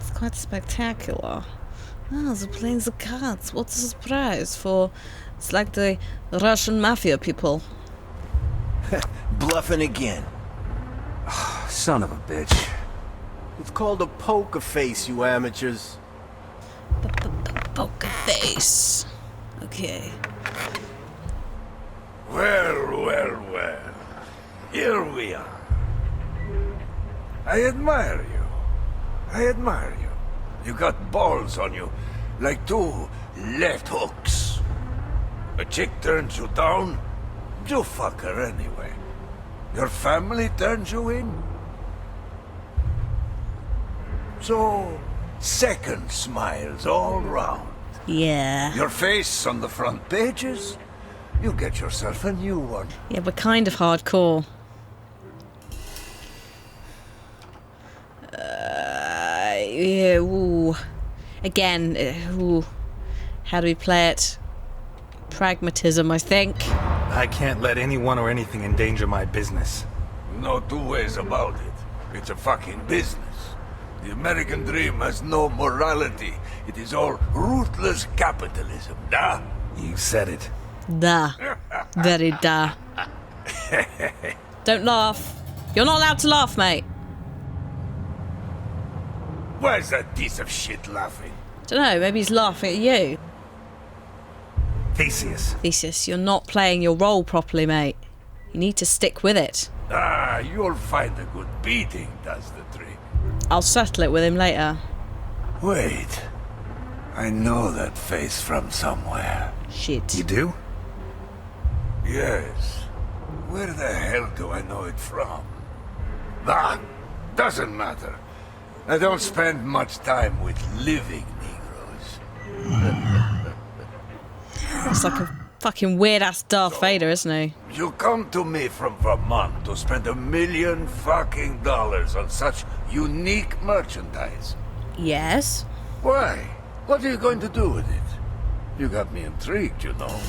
It's quite spectacular. Ah, they're playing the cards. What's the surprise for? It's like the Russian mafia people. Bluffing again. Son of a bitch. It's called a poker face, you amateurs. Poker face. Okay. Well. Here we are. I admire you. You got balls on you, like two left hooks. A chick turns you down, you fuck her anyway. Your family turns you in. So, second smiles all round. Yeah. Your face on the front pages, you get yourself a new one. Yeah, we're kind of hardcore. Yeah, ooh. Again, ooh. How do we play it? Pragmatism, I think. I can't let anyone or anything endanger my business. No two ways about it. It's a fucking business. The American dream has no morality. It is all ruthless capitalism, da? You said it. Da. Very da. Don't laugh. You're not allowed to laugh, mate. Why is that piece of shit laughing? Dunno, maybe he's laughing at you. Theseus, you're not playing your role properly, mate. You need to stick with it. You'll find a good beating does the trick. I'll settle it with him later. Wait. I know that face from somewhere. Shit. You do? Yes. Where the hell do I know it from? Doesn't matter. I don't spend much time with living Negroes. It's like a fucking weird-ass Darth Vader, isn't he? You come to me from Vermont to spend $1 million fucking dollars on such unique merchandise. Yes. Why? What are you going to do with it? You got me intrigued, you know.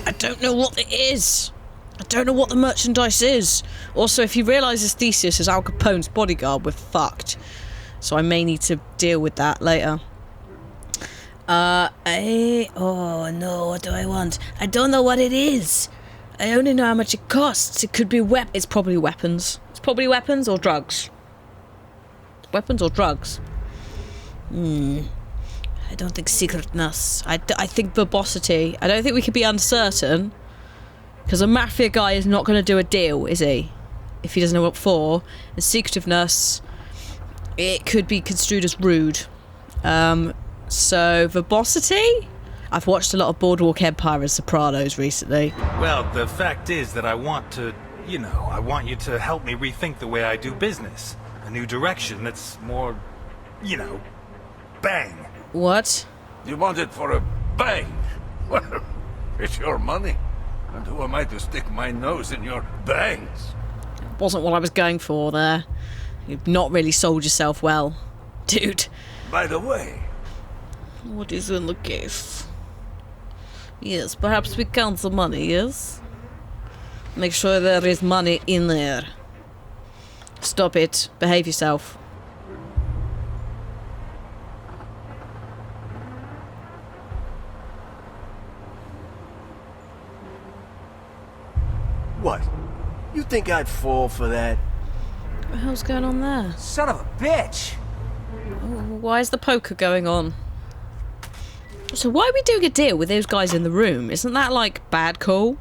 I don't know what it is. I don't know what the merchandise is. Also, if he realises Theseus is Al Capone's bodyguard, we're fucked. So I may need to deal with that later. Oh no, what do I want? I don't know what it is. I only know how much it costs. It could be it's probably weapons. It's probably weapons or drugs. Weapons or drugs. I don't think secretness. I think verbosity. I don't think we can be uncertain. Because a mafia guy is not going to do a deal, is he? If he doesn't know what for. And secretiveness, it could be construed as rude. So, verbosity? I've watched a lot of Boardwalk Empire and Sopranos recently. Well, the fact is that I want to, I want you to help me rethink the way I do business. A new direction that's more, bang. What? You want it for a bang? Well, it's your money. And who am I to stick my nose in your bangs? Wasn't what I was going for there. You've not really sold yourself well, dude. By the way... What is in the case? Yes, perhaps we count the money, yes? Make sure there is money in there. Stop it. Behave yourself. What? You think I'd fall for that? What the hell's going on there? Son of a bitch! Why is the poker going on? So why are we doing a deal with those guys in the room? Isn't that, like, bad cool?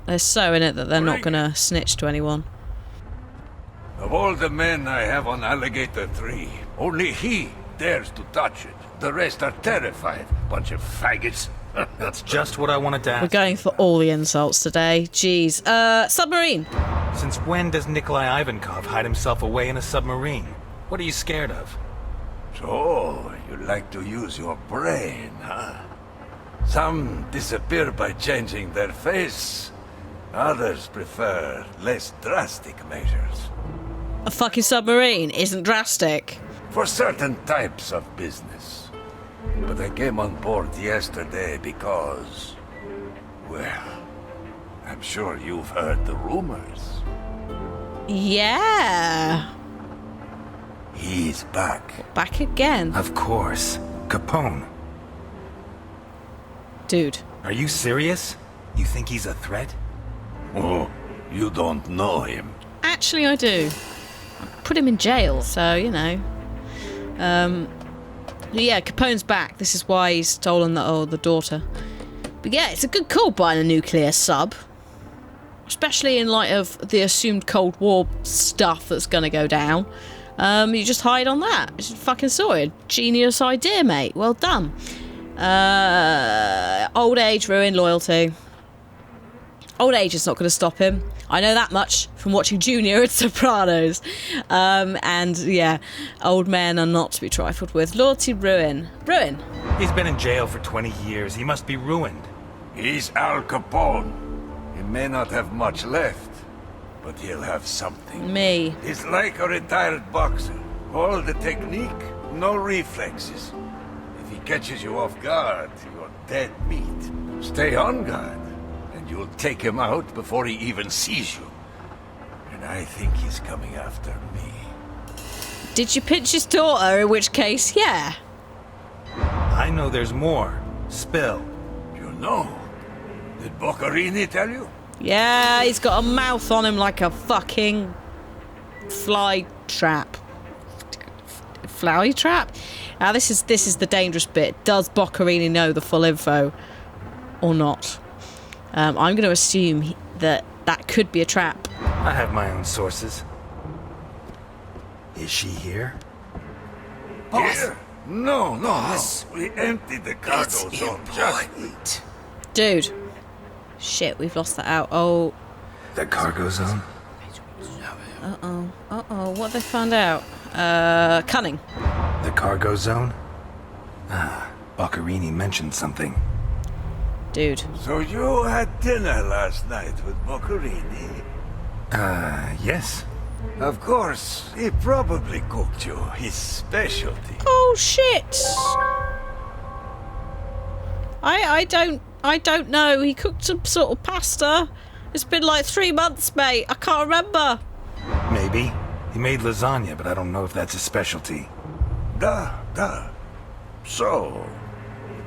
They're so in it that they're not gonna snitch to anyone. Of all the men I have on Alligator 3, only he dares to touch it. The rest are terrified. Bunch of faggots. That's just what I wanted to ask. We're going for all the insults today. Jeez. Submarine! Since when does Nikolai Ivankov hide himself away in a submarine? What are you scared of? So, you like to use your brain, huh? Some disappear by changing their face. Others prefer less drastic measures. A fucking submarine isn't drastic. For certain types of business. But I came on board yesterday because... well, I'm sure you've heard the rumors. Yeah. He's back. Back again. Of course. Capone. Dude. Are you serious? You think he's a threat? Oh, you don't know him. Actually, I do. Put him in jail, so, you know. Yeah, Capone's back. This is why he's stolen the daughter. But yeah, it's a good call buying a nuclear sub. Especially in light of the assumed Cold War stuff that's going to go down. You just hide on that. It's fucking sorted. Genius idea, mate. Well done. Old age, ruin loyalty. Old age is not going to stop him. I know that much from watching Junior and Sopranos. And yeah, old men are not to be trifled with. Loyalty, ruin. Ruin. He's been in jail for 20 years. He must be ruined. He's Al Capone. He may not have much left, but he'll have something. Me. He's like a retired boxer. All the technique, no reflexes. If he catches you off guard, you're dead meat. Stay on guard, and you'll take him out before he even sees you. And I think he's coming after me. Did you pinch his daughter? In which case, yeah. I know there's more. Spill. You know? Did Boccarini tell you? Yeah, he's got a mouth on him like a fucking fly trap. Flowy trap? Now this is the dangerous bit. Does Boccarini know the full info or not? I'm going to assume that could be a trap. I have my own sources. Is she here? Here? No. We emptied the cargo zone just... Dude. Shit, we've lost that out. Oh. The cargo zone? Uh-oh. What have they found out? Cunning. The cargo zone? Ah, Boccarini mentioned something. Dude. So you had dinner last night with Boccarini? Yes. Of course, he probably cooked you his specialty. Oh, shit. I don't know. He cooked some sort of pasta. It's been like 3 months, mate. I can't remember. Maybe. He made lasagna, but I don't know if that's his specialty. Duh. So,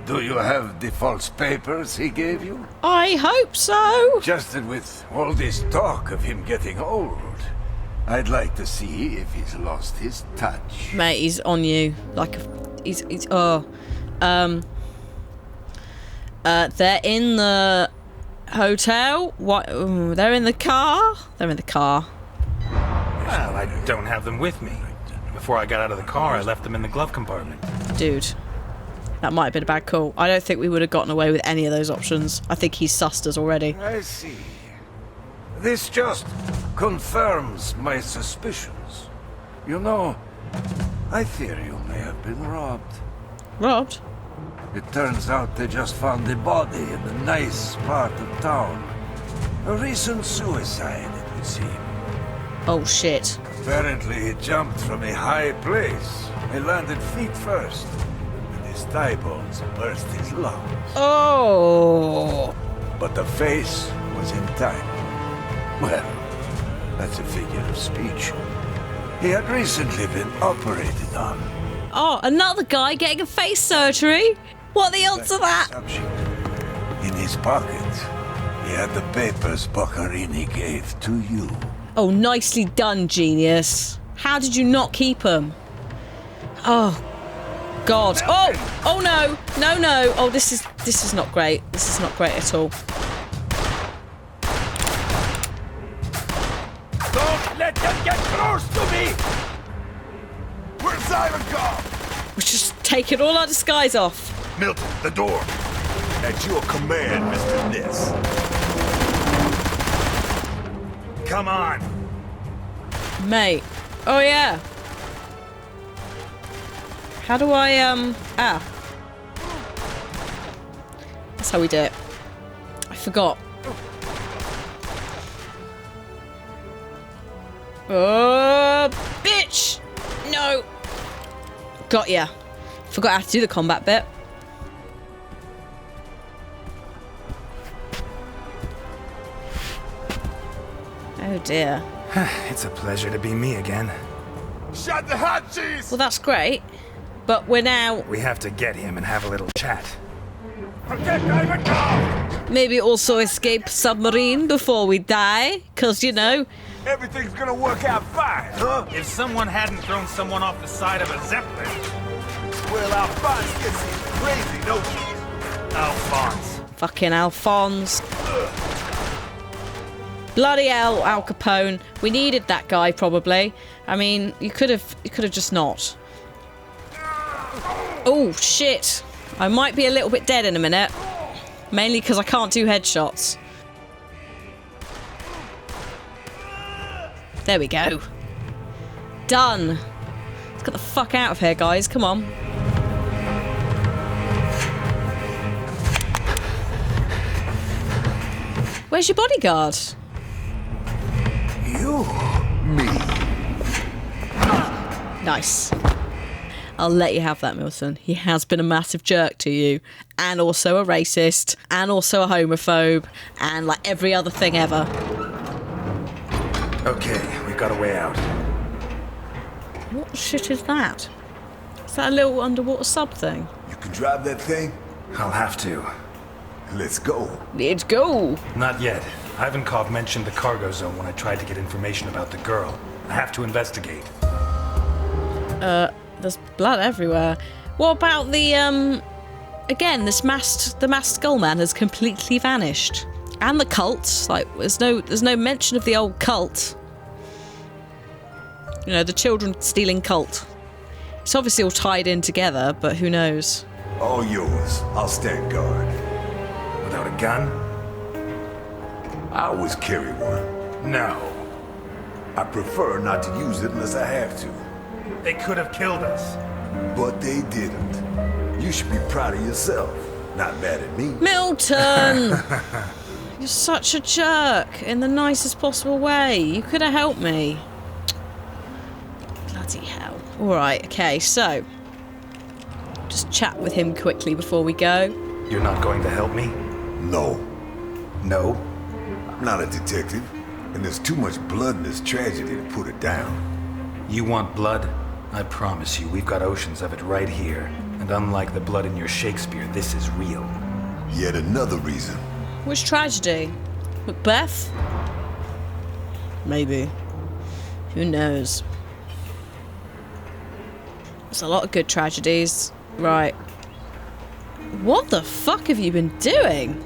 do you have the false papers he gave you? I hope so. Just that with all this talk of him getting old, I'd like to see if he's lost his touch. Mate, he's on you. Like, they're in the hotel. What? They're in the car. They're in the car. Well, I don't have them with me. Before I got out of the car, I left them in the glove compartment. Dude, that might have been a bad call. I don't think we would have gotten away with any of those options. I think he's sussed us already. I see. This just confirms my suspicions. You know, I fear you may have been robbed. Robbed? It turns out they just found the body in a nice part of town. A recent suicide, it would seem. Oh, shit. Apparently he jumped from a high place. He landed feet first. And his thigh bones burst his lungs. Oh. But the face was intact. Well, that's a figure of speech. He had recently been operated on. Oh, another guy getting a face surgery? What are the odds of that? Subject. In his pocket, he had the papers Boccarini gave to you. Oh, nicely done, genius. How did you not keep them? Oh, God. Oh no. No. Oh, this is not great. This is not great at all. Don't let them get close to me! Where's Simon gone? We're just taking all our disguise off. Milton, the door. At your command, Mr. Ness. Come on! Mate. Oh, yeah. How do I, That's how we do it. I forgot. Oh, bitch! No! Got ya. Forgot how to do the combat bit. Oh dear. It's a pleasure to be me again. Shut the hatches! Well, that's great. But we're now We have to get him and have a little chat. Protect Ivankov! maybe also escape submarine before we die. Because, you know, Everything's gonna work out fine, huh? If someone hadn't thrown someone off the side of a Zeppelin. Well, Alphonse gets crazy, don't you? Alphonse. fucking Alphonse. Bloody hell, Al Capone. We needed that guy, probably. I mean, you could have just not. Oh, shit. I might be a little bit dead in a minute. Mainly because I can't do headshots. There we go. Done. Let's get the fuck out of here, guys. Come on. Where's your bodyguard? You? Me? Nice. I'll let you have that, Milton. He has been a massive jerk to you, and also a racist, and also a homophobe, and like every other thing ever. Okay, we've got a way out. What shit is that? Is that a little underwater sub thing? You can drive that thing? I'll have to. Let's go. Let's go! Not yet. Ivankov mentioned the cargo zone when I tried to get information about the girl. I have to investigate. There's blood everywhere. What about the, again, the masked skullman has completely vanished. And the cult, like, there's no mention of the old cult. You know, the children stealing cult. It's obviously all tied in together, but who knows? All yours. I'll stand guard. Without a gun? I always carry one. No. I prefer not to use it unless I have to. They could have killed us. But they didn't. You should be proud of yourself. Not mad at me. Milton! You're such a jerk in the nicest possible way. You could have helped me. Bloody hell. Alright, okay, so. Just chat with him quickly before we go. You're not going to help me? No. No? I'm not a detective. And there's too much blood in this tragedy to put it down. You want blood? I promise you, we've got oceans of it right here. And unlike the blood in your Shakespeare, this is real. Yet another reason. Which tragedy? Macbeth? Maybe. Who knows? There's a lot of good tragedies. Right. What the fuck have you been doing?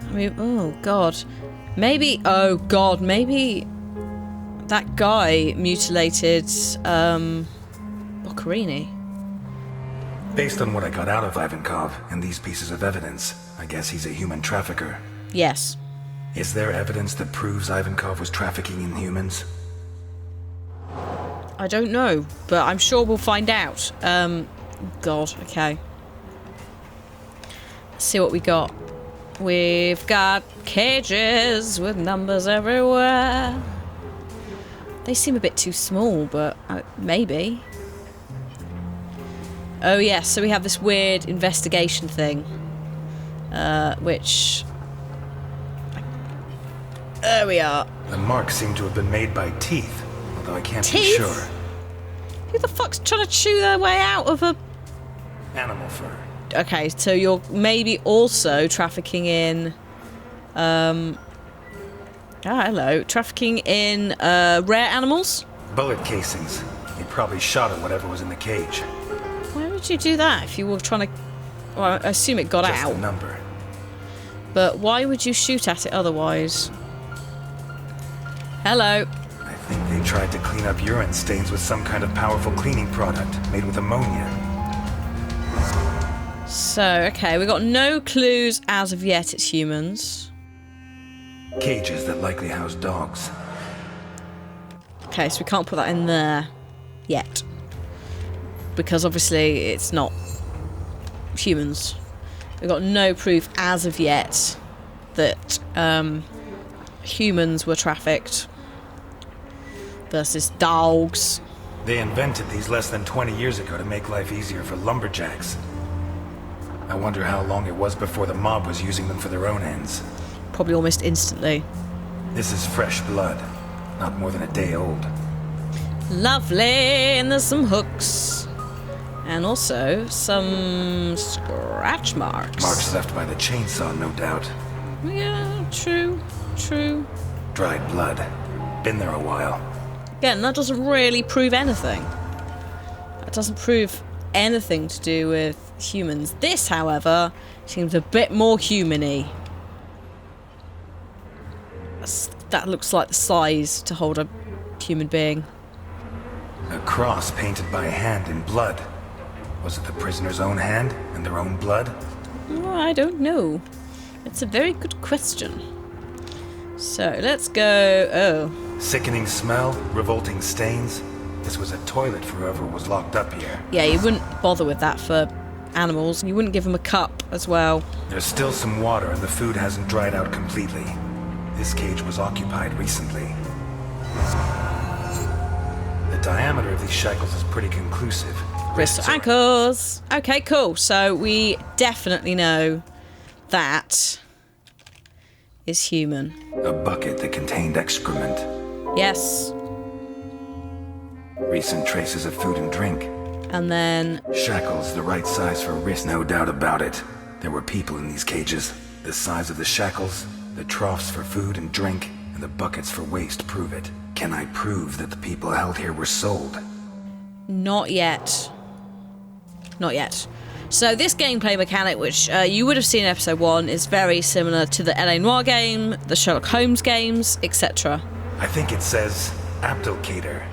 I mean, oh god. Maybe, oh god, maybe that guy mutilated, Boccherini. Based on what I got out of Ivankov and these pieces of evidence, I guess he's a human trafficker. Yes. Is there evidence that proves Ivankov was trafficking in humans? I don't know, but I'm sure we'll find out. God, okay. Let's see what we got. We've got cages with numbers everywhere. They seem a bit too small, but maybe. Oh yes, so we have this weird investigation thing. Which... There we are. The marks seem to have been made by teeth, although I can't be Teeth? sure. Who the fuck's trying to chew their way out of a... Animal fur. Okay, so you're maybe also trafficking in... hello. Trafficking in rare animals? Bullet casings. He probably shot at whatever was in the cage. Why would you do that if you were trying to... Well, I assume it got Just out. a number. But why would you shoot at it otherwise? Hello. I think they tried to clean up urine stains with some kind of powerful cleaning product made with ammonia. So, okay, we got no clues as of yet it's humans. Cages that likely house dogs. Okay, so we can't put that in there yet. Because obviously it's not humans. We've got no proof as of yet that humans were trafficked versus dogs. They invented these less than 20 years ago to make life easier for lumberjacks. I wonder how long it was before the mob was using them for their own ends. Probably almost instantly. This is fresh blood, not more than a day old. Lovely, and there's some hooks. And also some scratch marks. Marks left by the chainsaw, no doubt. Yeah, true. Dried blood. Been there a while. Again, that doesn't really prove anything. That doesn't prove anything to do with humans. This, however, seems a bit more human-y. That looks like the size to hold a human being. A cross painted by hand in blood. Was it the prisoner's own hand and their own blood? Well, I don't know. It's a very good question. So, let's go... Oh. Sickening smell, revolting stains. This was a toilet for whoever was locked up here. Yeah, you wouldn't bother with that for animals. You wouldn't give them a cup as well. There's still some water and the food hasn't dried out completely. This cage was occupied recently. The diameter of these shackles is pretty conclusive. Bristol ankles. Okay, cool. So we definitely know that is human. A bucket that contained excrement. Yes. Recent traces of food and drink. And then... Shackles the right size for wrist, no doubt about it. There were people in these cages. The size of the shackles, the troughs for food and drink, and the buckets for waste prove it. Can I prove that the people held here were sold? Not yet. Not yet. So this gameplay mechanic, which you would have seen in episode 1, is very similar to the LA Noire game, the Sherlock Holmes games, etc. I think it says Alligator,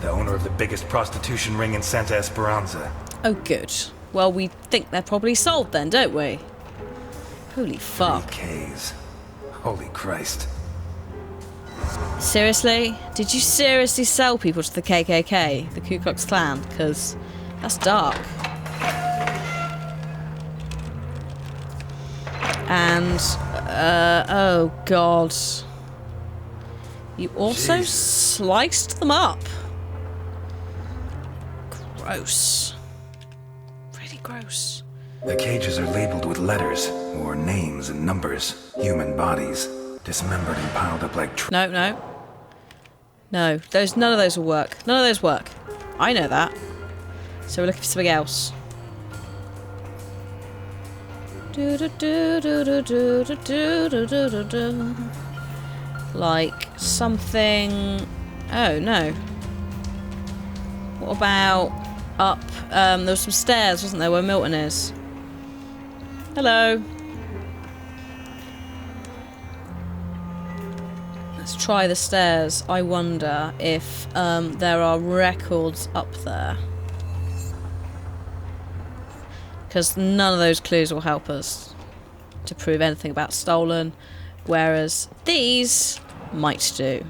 the owner of the biggest prostitution ring in Santa Esperanza. Oh, good. Well, we think they're probably sold then, don't we? Holy fuck. 3 Ks. Holy Christ. Seriously? Did you seriously sell people to the KKK, the Ku Klux Klan? Because that's dark. And, oh god. You also Jesus. sliced them up. Gross. Really gross. The cages are labeled with letters, or names and numbers. Human bodies, dismembered and piled up like No. No, none of those will work. None of those work. I know that. So we're looking for something else. Like something... Oh, no. What about up... there was some stairs, wasn't there, where Milton is? Hello. Let's try the stairs. I wonder if there are records up there. Because none of those clues will help us to prove anything about stolen, whereas these might do.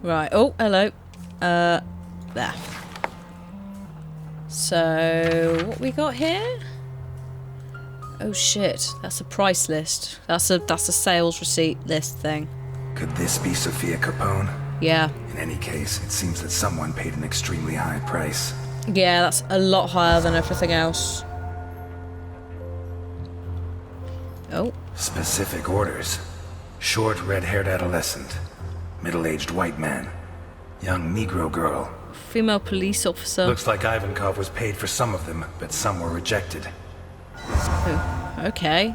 Right, oh, hello. There. So, what we got here? Oh shit, that's a price list. That's a sales receipt list thing. Could this be Sophia Capone? Yeah. In any case, it seems that someone paid an extremely high price. Yeah, that's a lot higher than everything else. Oh. Specific orders. Short, red-haired adolescent. Middle-aged white man. Young Negro girl. Female police officer. Looks like Ivankov was paid for some of them, but some were rejected. Oh, okay.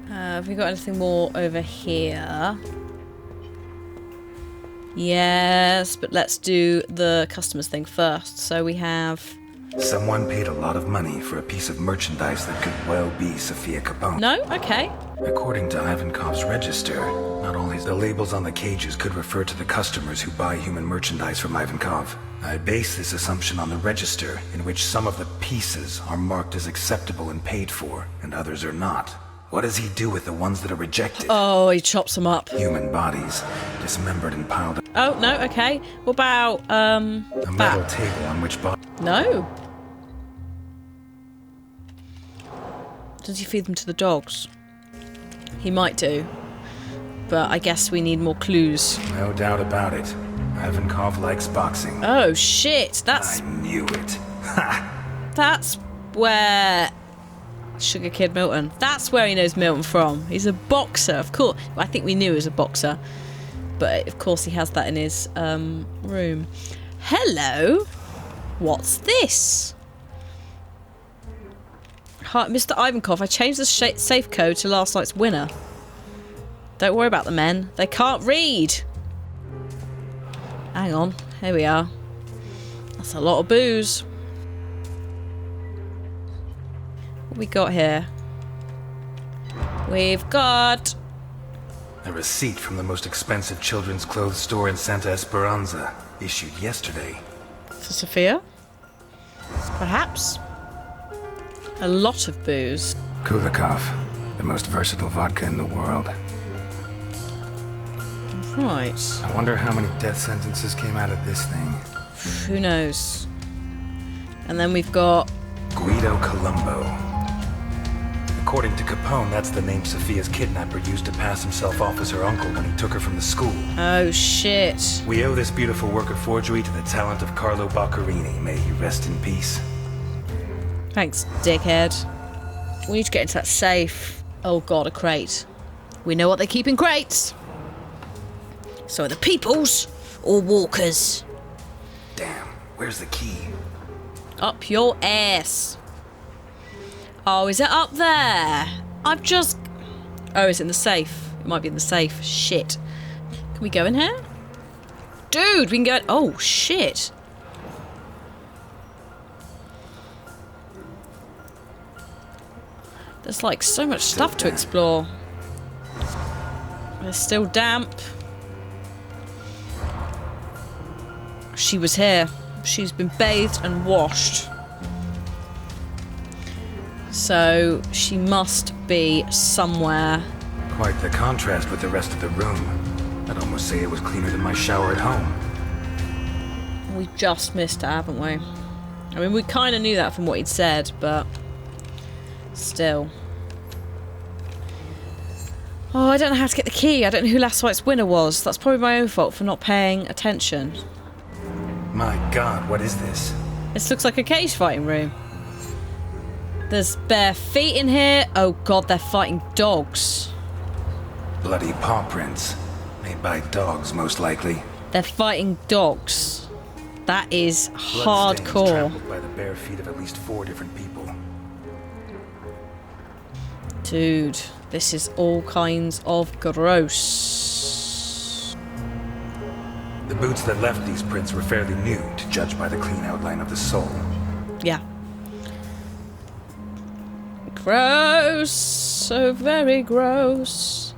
Have we got anything more over here? Yes, but let's do the customers thing first. So we have... Someone paid a lot of money for a piece of merchandise that could well be Sophia Capone. No? Okay. According to Ivankov's register, not only the labels on the cages could refer to the customers who buy human merchandise from Ivankov. I base this assumption on the register, in which some of the pieces are marked as acceptable and paid for, and others are not. What does he do with the ones that are rejected? Oh, he chops them up. Human bodies, dismembered and piled up. Oh, no, okay. What about, A metal table on which No. Does he feed them to the dogs? He might do. But I guess we need more clues. No doubt about it. Ivankov likes boxing. Oh, shit. That's... I knew it. Ha! That's where... Sugar Kid Milton. That's where he knows Milton from. He's a boxer, of course. I think we knew he was a boxer. But, of course, he has that in his room. Hello? What's this? Hi, Mr. Ivankov, I changed the safe code to last night's winner. Don't worry about the men. They can't read. Hang on. Here we are. That's a lot of booze. What we got here? We've got... A receipt from the most expensive children's clothes store in Santa Esperanza, issued yesterday. For Sophia? Perhaps? A lot of booze. Kulikov, the most versatile vodka in the world. Right. I wonder how many death sentences came out of this thing. Who knows? And then we've got... Guido Colombo. According to Capone, that's the name Sophia's kidnapper used to pass himself off as her uncle when he took her from the school. Oh, shit. We owe this beautiful work of forgery to the talent of Carlo Boccarini. May he rest in peace. Thanks, dickhead. We need to get into that safe. Oh, God, a crate. We know what they keep in crates. So are the peoples or walkers? Damn, where's the key? Up your ass. Oh, is it up there? I've just... Oh, is it in the safe? It might be in the safe. Shit. Can we go in here? Dude, we can go in... Oh, shit. There's like so much stuff to explore. It's still damp. She was here. She's been bathed and washed. So she must be somewhere. Quite the contrast with the rest of the room. I'd almost say it was cleaner than my shower at home. We just missed it, haven't we? I mean, we kind of knew that from what he'd said, but still. Oh, I don't know how to get the key. I don't know who last night's winner was. That's probably my own fault for not paying attention. My God, what is this? This looks like a cage fighting room. There's bare feet in here. Oh God, they're fighting dogs. Bloody paw prints. Made by dogs, most likely. They're fighting dogs. That is Bloodstains hardcore. trampled by the bare feet of at least 4 different people. Dude, this is all kinds of gross. The boots that left these prints were fairly new, to judge by the clean outline of the sole. Yeah. Gross. So very gross.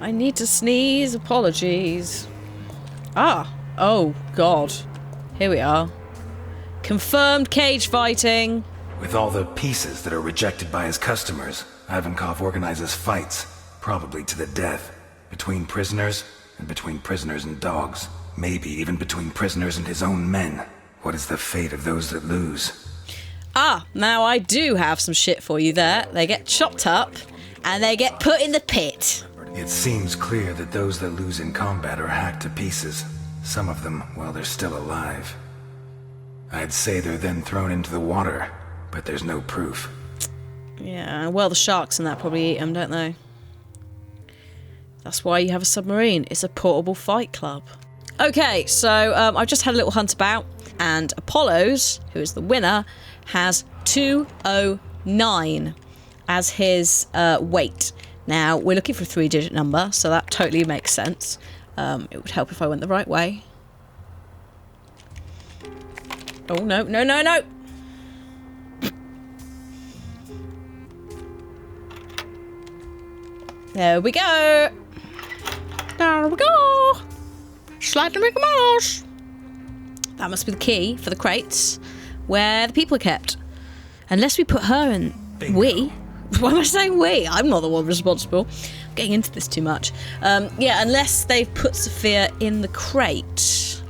I need to sneeze. Apologies. Ah. Oh, God. Here we are. Confirmed cage fighting. With all the pieces that are rejected by his customers, Ivankov organizes fights, probably to the death, between prisoners and between prisoners and dogs. Maybe even between prisoners and his own men. What is the fate of those that lose? Ah, now I do have some shit for you there. They get chopped up and they get put in the pit. It seems clear that those that lose in combat are hacked to pieces. Some of them while they're still alive. I'd say they're then thrown into the water, but there's no proof. Yeah, well, the sharks and that probably eat them, don't they? That's why you have a submarine. It's a portable fight club. Okay, so I've just had a little hunt about, and Apollo's, who is the winner, has 209 as his weight. Now, we're looking for a 3-digit number, so that totally makes sense. It would help if I went the right way. Oh, no, no, no, no! There we go! There we go! Slightly Mickey Mouse! That must be the key for the crates where the people are kept. Unless we put her in... Bingo. We? Why am I saying we? I'm not the one responsible. I'm getting into this too much. Yeah, unless they've put Sophia in the crate.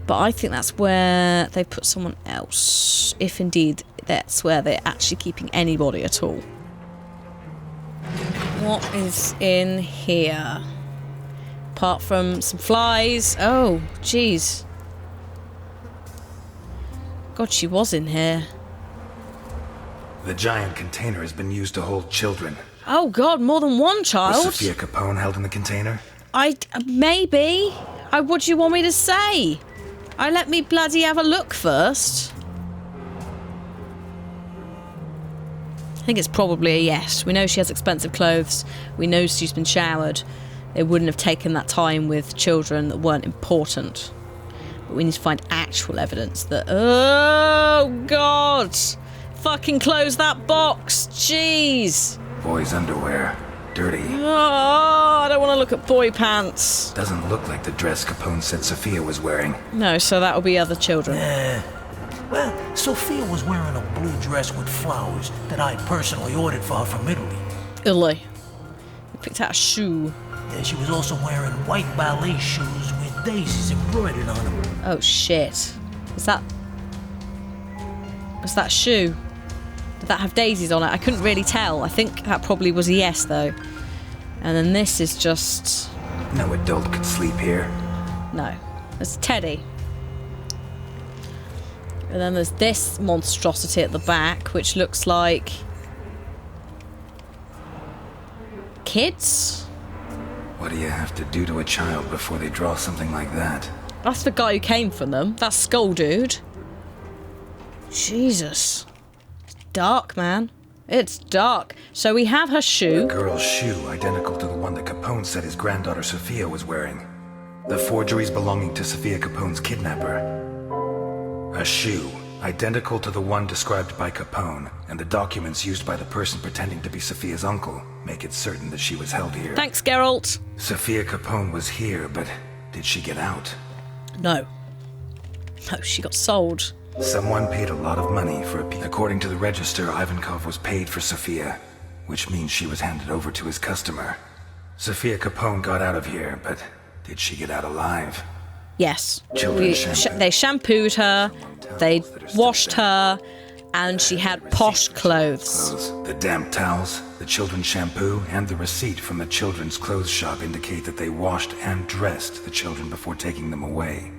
But I think that's where they put someone else. If indeed that's where they're actually keeping anybody at all. What is in here? Apart from some flies. Oh, jeez. God, she was in here. The giant container has been used to hold children. Oh God, more than one child? Was Sophia Capone held in the container? Maybe. What do you want me to say? Let me bloody have a look first. I think it's probably a yes. We know she has expensive clothes. We know she's been showered. They wouldn't have taken that time with children that weren't important. But we need to find actual evidence that... Oh, God! Fucking close that box! Jeez! Boy's underwear. Dirty. Oh, I don't want to look at boy pants. Doesn't look like the dress Capone said Sophia was wearing. No, so that will be other children. Well, Sophia was wearing a blue dress with flowers that I personally ordered for her from Italy. Italy. We picked out a shoe. And she was also wearing white ballet shoes with daisies embroidered on them. Oh, shit. Was that a shoe? Did that have daisies on it? I couldn't really tell. I think that probably was a yes, though. And then this is just... No adult could sleep here. No. It's Teddy. And then there's this monstrosity at the back, which looks like... kids? What do you have to do to a child before they draw something like that? That's the guy who came from them. That skull dude. Jesus. It's dark, man. It's dark. So we have her shoe. A girl's shoe identical to the one that Capone said his granddaughter Sophia was wearing. The forgeries belonging to Sophia Capone's kidnapper. A shoe identical to the one described by Capone, and the documents used by the person pretending to be Sophia's uncle make it certain that she was held here. Thanks, Geralt. Sophia Capone was here, but did she get out? No. No, she got sold. Someone paid a lot of money for a piece. According to the register, Ivankov was paid for Sophia, which means she was handed over to his customer. Sophia Capone got out of here, but did she get out alive? Yes. Children they shampooed her, they washed her, and she had posh clothes. The damp towels, the children's shampoo, and the receipt from the children's clothes shop indicate that they washed and dressed the children before taking them away.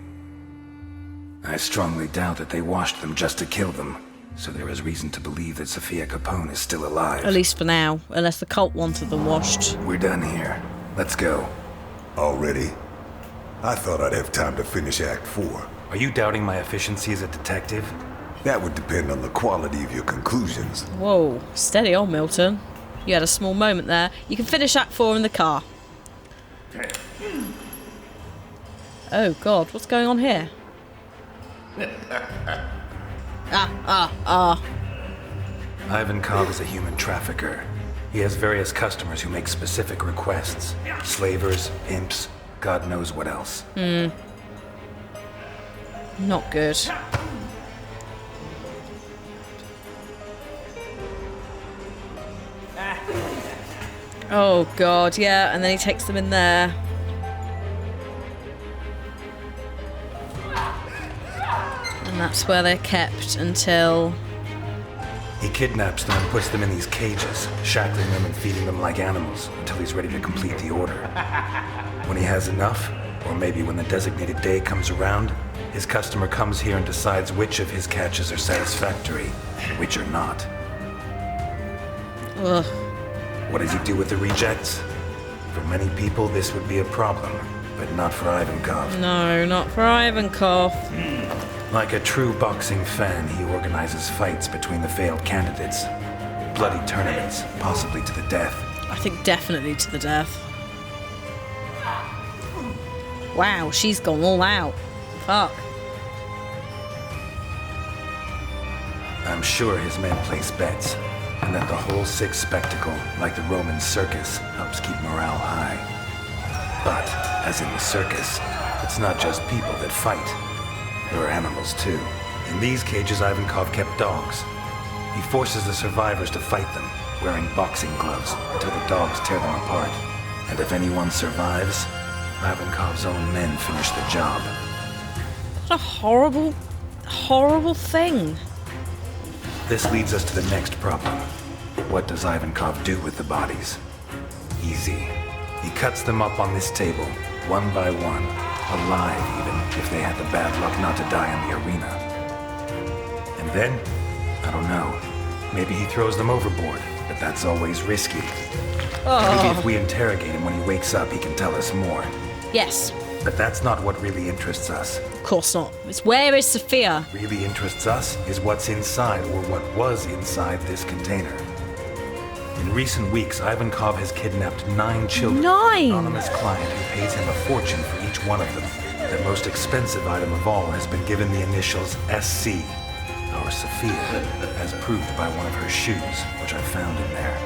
I strongly doubt that they washed them just to kill them, so there is reason to believe that Sophia Capone is still alive. At least for now, unless the cult wanted them washed. We're done here. Let's go. Already? I thought I'd have time to finish Act 4. Are you doubting my efficiency as a detective? That would depend on the quality of your conclusions. Whoa, steady on, Milton. You had a small moment there. You can finish Act 4 in the car. Oh God, what's going on here? Ivankov is a human trafficker. He has various customers who make specific requests. Slavers, imps, God knows what else. Not good. Oh God, yeah, and then he takes them in there. And that's where they're kept until... He kidnaps them and puts them in these cages, shackling them and feeding them like animals until he's ready to complete the order. When he has enough, or maybe when the designated day comes around, his customer comes here and decides which of his catches are satisfactory and which are not. Ugh. What does he do with the rejects? For many people, this would be a problem, but not for Ivankov. No, not for Ivankov. Like a true boxing fan, he organizes fights between the failed candidates. Bloody tournaments, possibly to the death. I think definitely to the death. Wow, she's gone all out. Fuck. I'm sure his men place bets, and that the whole sick spectacle, like the Roman circus, helps keep morale high. But, as in the circus, it's not just people that fight. There are animals too. In these cages, Ivankov kept dogs. He forces the survivors to fight them, wearing boxing gloves, until the dogs tear them apart. And if anyone survives, Ivankov's own men finish the job. What a horrible, horrible thing. This leads us to the next problem. What does Ivankov do with the bodies? He cuts them up on this table, one by one, alive even, if they had the bad luck not to die in the arena. And then, I don't know, maybe he throws them overboard, but that's always risky. Maybe if we interrogate him when he wakes up, he can tell us more. Yes. But that's not what really interests us. Of course not. It's where is Sophia? Really interests us is what's inside, or what was inside this container. In recent weeks, Ivankov has kidnapped 9 children. 9? An anonymous client who pays him a fortune for each one of them. The most expensive item of all has been given the initials SC. Our Sophia, as proved by one of her shoes, which I found in there.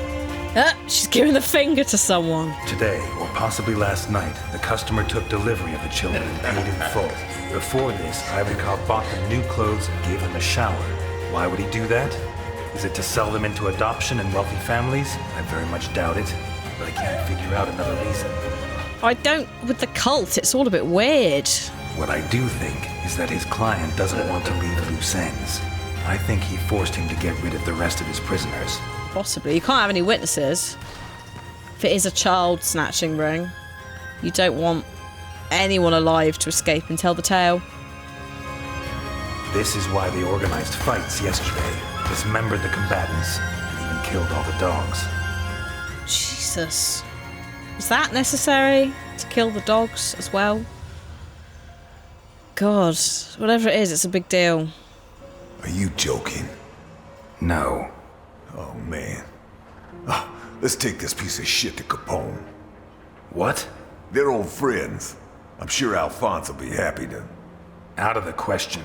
She's giving the finger to someone. Today, or possibly last night, the customer took delivery of the children and paid in full. Before this, Ivankov bought them new clothes and gave them a shower. Why would he do that? Is it to sell them into adoption in wealthy families? I very much doubt it, but I can't figure out another reason. I don't... With the cult, it's all a bit weird. What I do think is that his client doesn't want to leave loose ends. I think he forced him to get rid of the rest of his prisoners. Possibly. You can't have any witnesses. If it is a child snatching ring, you don't want anyone alive to escape and tell the tale. This is why they organized fights yesterday, dismembered the combatants, and even killed all the dogs. Jesus. Is that necessary? To kill the dogs as well? God. Whatever it is, it's a big deal. Are you joking? No. Oh, man. Let's take this piece of shit to Capone. What? They're old friends. I'm sure Alphonse will be happy to... Out of the question.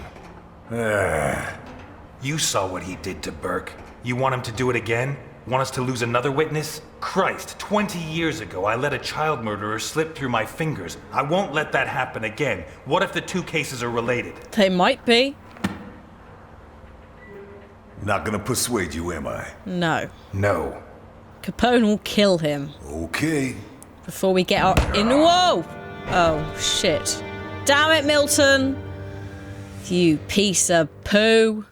You saw what he did to Burke. You want him to do it again? Want us to lose another witness? Christ, 20 years ago I let a child murderer slip through my fingers. I won't let that happen again. What if the 2 cases are related? They might be. Not gonna persuade you, am I? No. No. Capone will kill him. Okay. Before we get our... Whoa! Oh, shit. Damn it, Milton! You piece of poo.